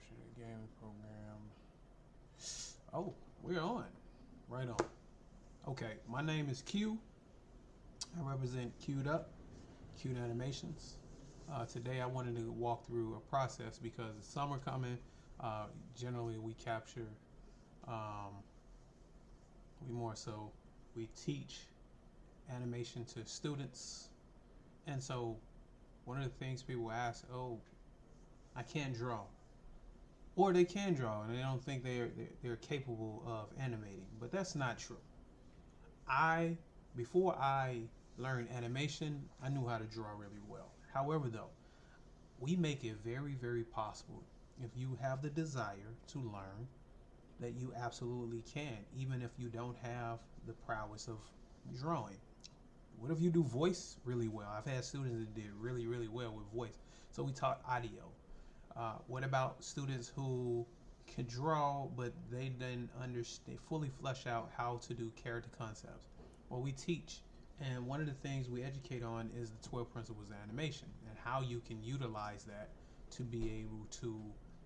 Capture the game program. Oh, we're on. Right on. Okay, my name is Q. I represent Q'd Up, Q'd Animations. Today I wanted to walk through a process because the summer coming. Generally, we capture, um, we more so, we teach animation to students. And so one of the things people ask, oh, I can't draw. Or they can draw and they don't think they're capable of animating. But that's not true. I Before I learned animation, I knew how to draw really well. However, though, we make it very, very possible if you have the desire to learn that you absolutely can, even if you don't have the prowess of drawing. What if you do voice really well? I've had students that did really, really well with voice. So we taught audio. What about students who can draw but they didn't understand fully flesh out how to do character concepts? Well, we teach, and one of the things we educate on is the 12 principles of animation and how you can utilize that to be able to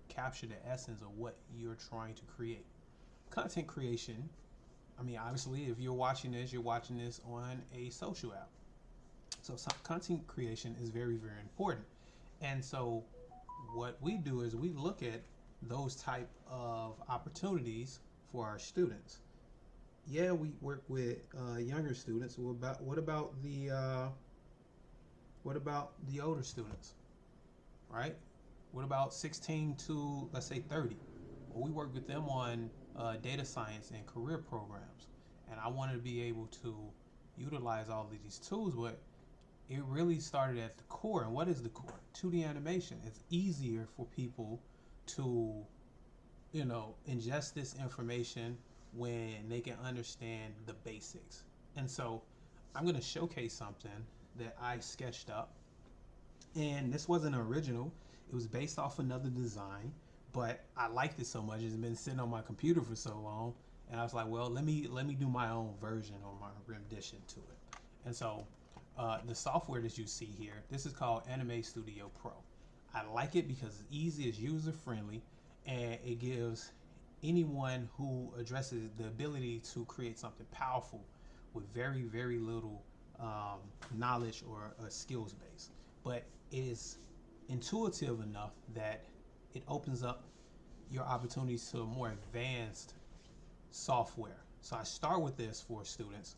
capture the essence of what you're trying to create. Content creation, I mean, obviously, if you're watching this on a social app. So content creation is very, very important. And so what we do is we look at those type of opportunities for our students. Yeah, we work with younger students. What about the older students, right? What about 16 to, let's say, 30? Well, we work with them on data science and career programs, and I wanted to be able to utilize all of these tools, but it really started at the core. And what is the core? 2D animation. It's easier for people to, ingest this information when they can understand the basics. And so I'm going to showcase something that I sketched up. And this wasn't original. It was based off another design, but I liked it so much. It's been sitting on my computer for so long, and I was like, well, let me do my own version or my rendition to it. And so the software that you see here, this is called Anime Studio Pro. I like it because it's easy, it's user friendly, and it gives anyone who addresses the ability to create something powerful with very, very little knowledge or skills base. But it is intuitive enough that it opens up your opportunities to a more advanced software. So I start with this for students.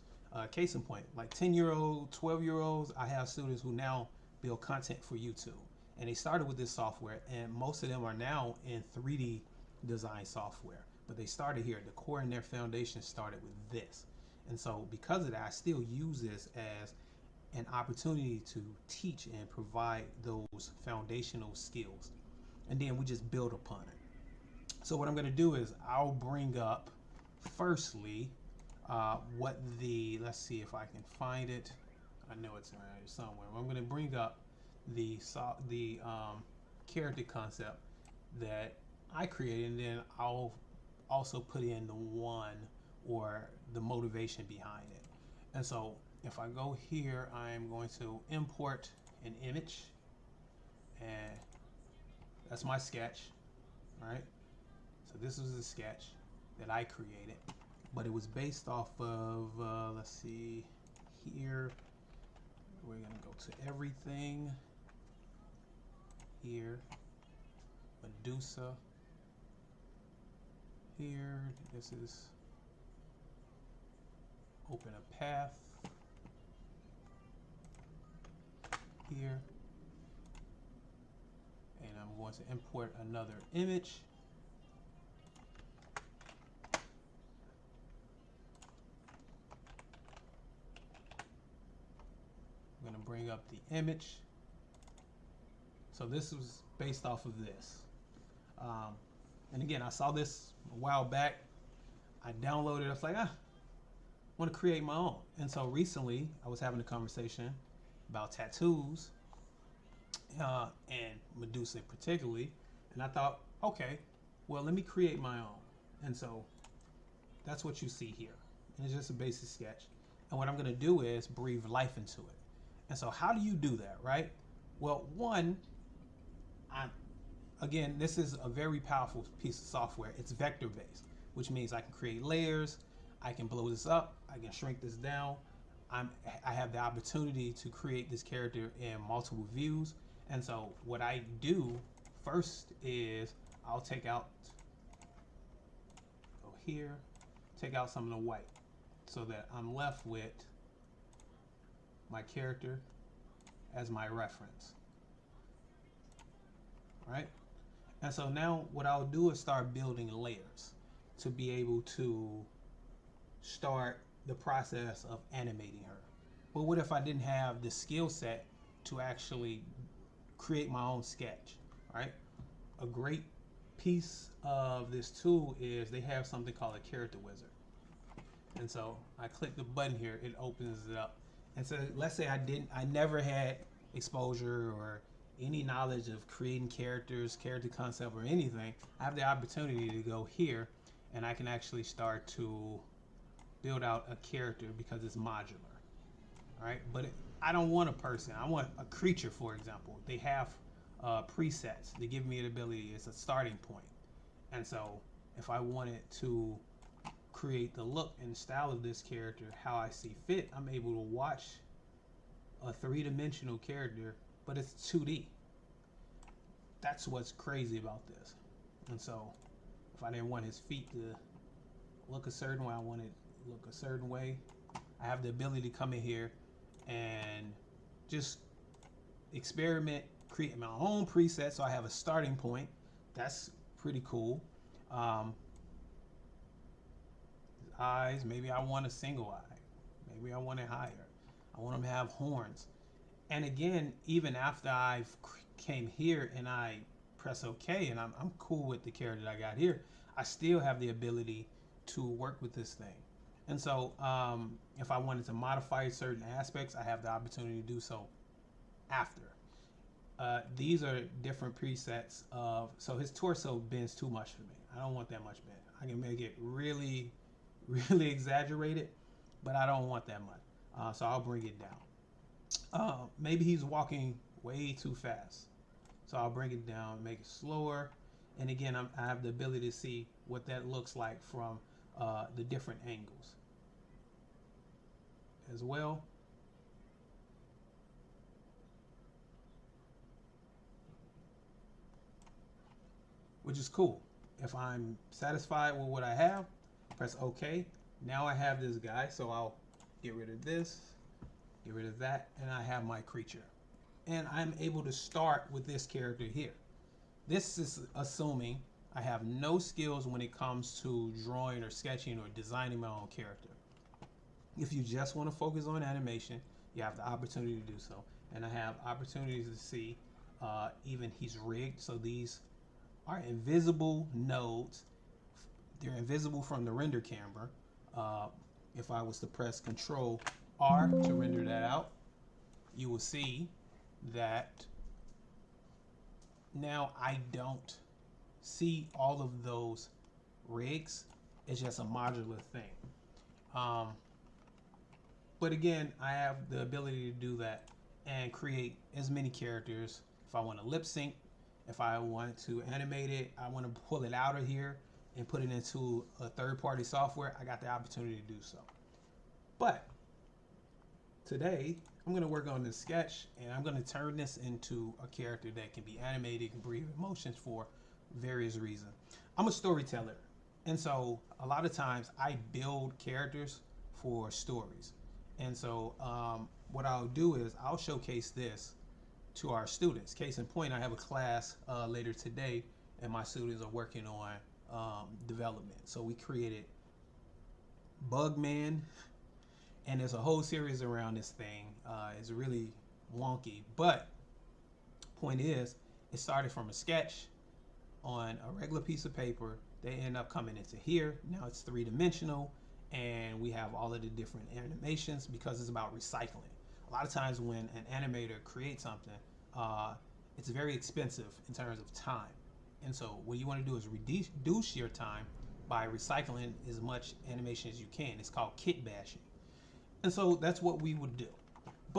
Case in point, like 10-year-old, 12-year-olds, I have students who now build content for YouTube. And they started with this software, and most of them are now in 3D design software. But they started here. The core in their foundation started with this. And so because of that, I still use this as an opportunity to teach and provide those foundational skills. And then we just build upon it. So what I'm going to do is I'll bring up firstly let's see if I can find it. I know it's around here somewhere. I'm going to bring up the character concept that I created, and then I'll also put in the one or the motivation behind it. And so if I go here, I'm going to import an image, and that's my sketch, right? So this was a sketch that I created, but it was based off of, let's see here, we're gonna go to everything here, Medusa here, this is open a path here, and I'm going to import another image. I'm going to bring up the image. So this was based off of this. And again, I saw this a while back. I downloaded it. I was like, I want to create my own. And so recently, I was having a conversation about tattoos and Medusa particularly. And I thought, okay, well, let me create my own. And so that's what you see here. And it's just a basic sketch. And what I'm going to do is breathe life into it. And so how do you do that, right? Well, one, again, this is a very powerful piece of software. It's vector based, which means I can create layers, I can blow this up, I can shrink this down. I have the opportunity to create this character in multiple views. And so what I do first is I'll go here, take out some of the white so that I'm left with my character as my reference, right? And so now what I'll do is start building layers to be able to start the process of animating her. But what if I didn't have the skill set to actually create my own sketch, right? A great piece of this tool is they have something called a character wizard. And so I click the button here, it opens it up. And so let's say I never had exposure or any knowledge of creating characters, character concept or anything. I have the opportunity to go here and I can actually start to build out a character because it's modular, right? But I don't want a person, I want a creature, for example. They have presets. They give me the ability, it's a starting point. And so if I wanted to create the look and style of this character how I see fit, I'm able to watch a three-dimensional character, but it's 2D. That's what's crazy about this. And so if I didn't want his feet to look a certain way, I want it to look a certain way, I have the ability to come in here and just experiment, create my own preset so I have a starting point. That's pretty cool. Eyes, maybe I want a single eye, maybe I want it higher, I want them to have horns. And again, even after I've came here and I press OK and I'm cool with the character that I got here, I still have the ability to work with this thing. And so if I wanted to modify certain aspects, I have the opportunity to do so after. These are different presets of, so his torso bends too much for me. I don't want that much bend. I can make it really exaggerated, but I don't want that much. So I'll bring it down. Maybe he's walking way too fast. So I'll bring it down, make it slower. And again, I have the ability to see what that looks like from the different angles as well. Which is cool. If I'm satisfied with what I have, press OK. Now I have this guy, so I'll get rid of this, get rid of that, and I have my creature. And I'm able to start with this character here. This is assuming I have no skills when it comes to drawing or sketching or designing my own character. If you just want to focus on animation, you have the opportunity to do so. And I have opportunities to see even he's rigged, so these are invisible nodes. They're invisible from the render camera. If I was to press Control R to render that out, you will see that now I don't see all of those rigs. It's just a modular thing. But again, I have the ability to do that and create as many characters. If I want to lip sync, if I want to animate it, I want to pull it out of here and put it into a third-party software, I got the opportunity to do so. But today, I'm going to work on this sketch and I'm going to turn this into a character that can be animated and breathe emotions for various reasons. I'm a storyteller, and so a lot of times I build characters for stories. And so what I'll do is I'll showcase this to our students. Case in point, I have a class later today and my students are working on development. So we created Bugman, and there's a whole series around this thing. It's really wonky, but point is, it started from a sketch on a regular piece of paper. They end up coming into here. Now it's three-dimensional, and we have all of the different animations because it's about recycling. A lot of times when an animator creates something, it's very expensive in terms of time. And so what you want to do is reduce your time by recycling as much animation as you can. It's called kit bashing. And so that's what we would do.